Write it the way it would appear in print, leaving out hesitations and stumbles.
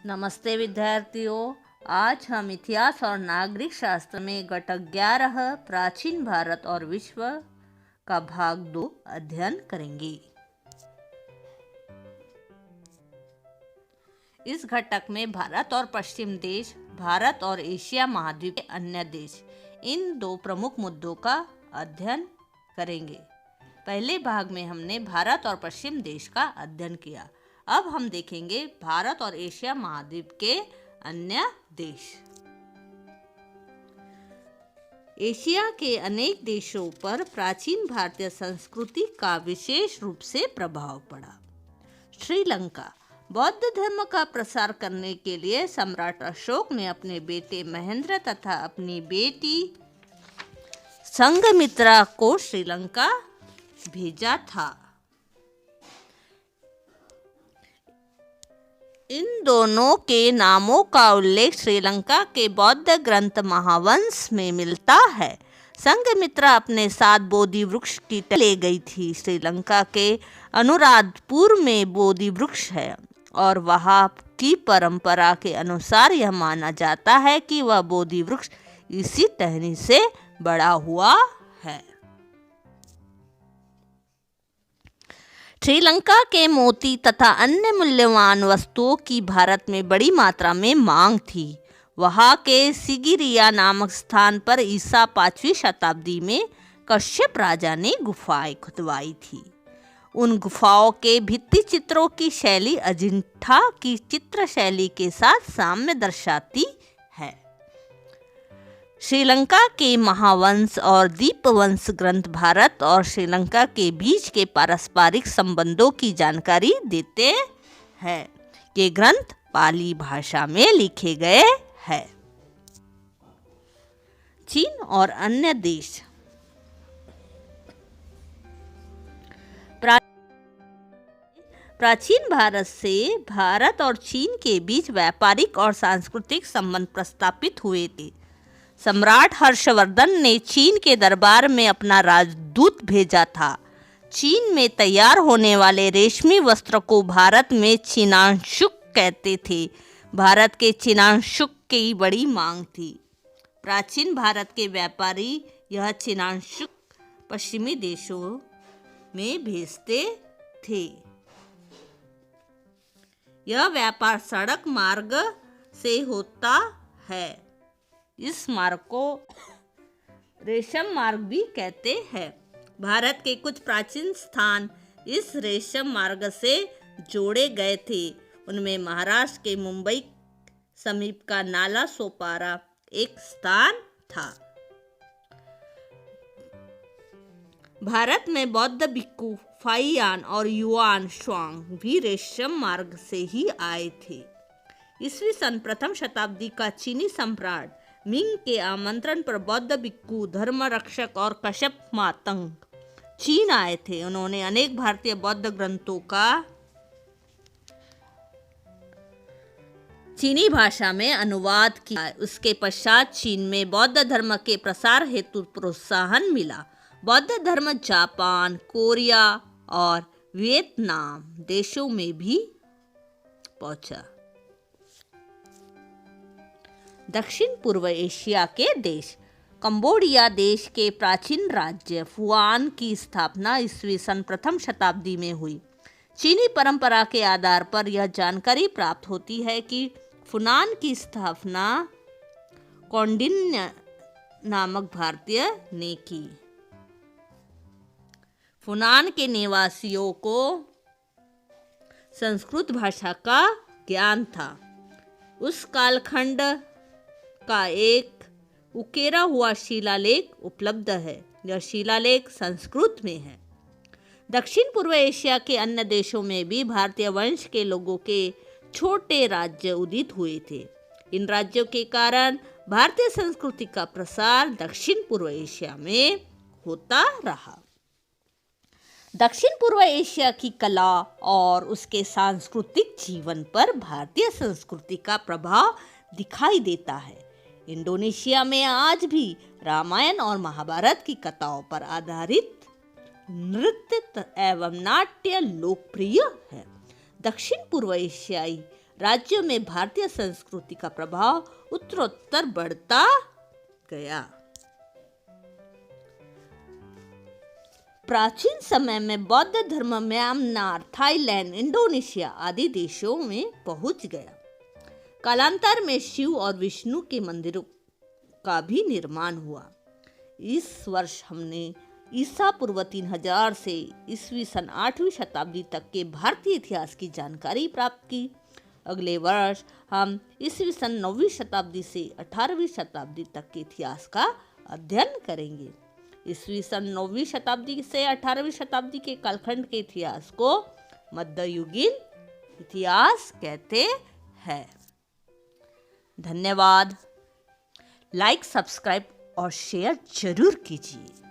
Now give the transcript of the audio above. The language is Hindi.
नमस्ते विद्यार्थियों। आज हम इतिहास और नागरिक शास्त्र में घटक 11 प्राचीन भारत और विश्व का भाग 2 अध्ययन करेंगे। इस घटक में भारत और पश्चिम देश, भारत और एशिया महाद्वीप के अन्य देश, इन दो प्रमुख मुद्दों का अध्ययन करेंगे। पहले भाग में हमने भारत और पश्चिम देश का अध्ययन किया। अब हम देखेंगे भारत और एशिया महाद्वीप के अन्य देश। एशिया के अनेक देशों पर प्राचीन भारतीय संस्कृति का विशेष रूप से प्रभाव पड़ा। श्रीलंका। बौद्ध धर्म का प्रसार करने के लिए सम्राट अशोक ने अपने बेटे महेंद्र तथा अपनी बेटी संघमित्रा को श्रीलंका भेजा था। इन दोनों के नामों का उल्लेख श्रीलंका के बौद्ध ग्रंथ महावंश में मिलता है। संघमित्रा अपने साथ बोधि वृक्ष की ले गई थी। श्रीलंका के अनुराधपुर में बोधि वृक्ष है और वहाँ की परंपरा के अनुसार यह माना जाता है कि वह बोधि वृक्ष इसी टहनी से बड़ा हुआ है। श्रीलंका के मोती तथा अन्य मूल्यवान वस्तुओं की भारत में बड़ी मात्रा में मांग थी। वहाँ के सिगिरिया नामक स्थान पर ईसा 5वीं शताब्दी में कश्यप राजा ने गुफाएं खुदवाई थी। उन गुफाओं के भित्ति चित्रों की शैली अजिंठा की चित्र शैली के साथ साम्य दर्शाती है। श्रीलंका के महावंश और दीपवंश ग्रंथ भारत और श्रीलंका के बीच के पारस्परिक संबंधों की जानकारी देते हैं। ये ग्रंथ पाली भाषा में लिखे गए हैं। चीन और अन्य देश। प्राचीन भारत से भारत और चीन के बीच व्यापारिक और सांस्कृतिक संबंध प्रस्थापित हुए थे। सम्राट हर्षवर्धन ने चीन के दरबार में अपना राजदूत भेजा था। चीन में तैयार होने वाले रेशमी वस्त्र को भारत में चीनांशुक कहते थे। भारत के चीनांशुक की बड़ी मांग थी। प्राचीन भारत के व्यापारी यह चीनांशुक पश्चिमी देशों में भेजते थे। यह व्यापार सड़क मार्ग से होता है। इस मार्ग को रेशम मार्ग भी कहते हैं। भारत के कुछ प्राचीन स्थान इस रेशम मार्ग से जोड़े गए थे। उनमें महाराष्ट्र के मुंबई समीप का नाला सोपारा एक स्थान था। भारत में बौद्ध भिक्खु फाहियान और युआन श्वांग भी रेशम मार्ग से ही आए थे। ईस्वी सन प्रथम शताब्दी का चीनी सम्राट मिंग के आमंत्रण पर बौद्ध भिक्खु, धर्म रक्षक और कश्यप मातंग चीन आए थे। उन्होंने अनेक भारतीय बौद्ध ग्रंथों का चीनी भाषा में अनुवाद किया। उसके पश्चात चीन में बौद्ध धर्म के प्रसार हेतु प्रोत्साहन मिला। बौद्ध धर्म जापान, कोरिया और वियतनाम देशों में भी पहुंचा। दक्षिण पूर्व एशिया के देश। कंबोडिया देश के प्राचीन राज्य फुआन की स्थापना ईस्वी सन प्रथम शताब्दी में हुई। चीनी परंपरा के आधार पर यह जानकारी प्राप्त होती है कि फुनान की स्थापना कौंडिन्य नामक भारतीय ने की। फुनान के निवासियों को संस्कृत भाषा का ज्ञान था। उस कालखंड का एक उकेरा हुआ शिलालेख उपलब्ध है। यह शिलालेख संस्कृत में है। दक्षिण पूर्व एशिया के अन्य देशों में भी भारतीय वंश के लोगों के छोटे राज्य उदित हुए थे। इन राज्यों के कारण भारतीय संस्कृति का प्रसार दक्षिण पूर्व एशिया में होता रहा। दक्षिण पूर्व एशिया की कला और उसके सांस्कृतिक जीवन पर भारतीय संस्कृति का प्रभाव दिखाई देता है। इंडोनेशिया में आज भी रामायण और महाभारत की कथाओं पर आधारित नृत्य एवं नाट्य लोकप्रिय है। दक्षिण पूर्व एशियाई राज्यों में भारतीय संस्कृति का प्रभाव उत्तरोत्तर बढ़ता गया। प्राचीन समय में बौद्ध धर्म म्यांमार, थाईलैंड, इंडोनेशिया आदि देशों में पहुंच गया। कालांतर में शिव और विष्णु के मंदिरों का भी निर्माण हुआ। इस वर्ष हमने ईसा पूर्व 3000 से ईस्वी सन 8वीं शताब्दी तक के भारतीय इतिहास की जानकारी प्राप्त की। अगले वर्ष हम ईस्वी सन 9वीं शताब्दी से 18वीं शताब्दी तक के इतिहास का अध्ययन करेंगे। ईस्वी सन 9वीं शताब्दी से 18वीं शताब्दी के कालखंड के इतिहास को मध्ययुगीन इतिहास कहते हैं। धन्यवाद। लाइक, सब्सक्राइब और शेयर जरूर कीजिए।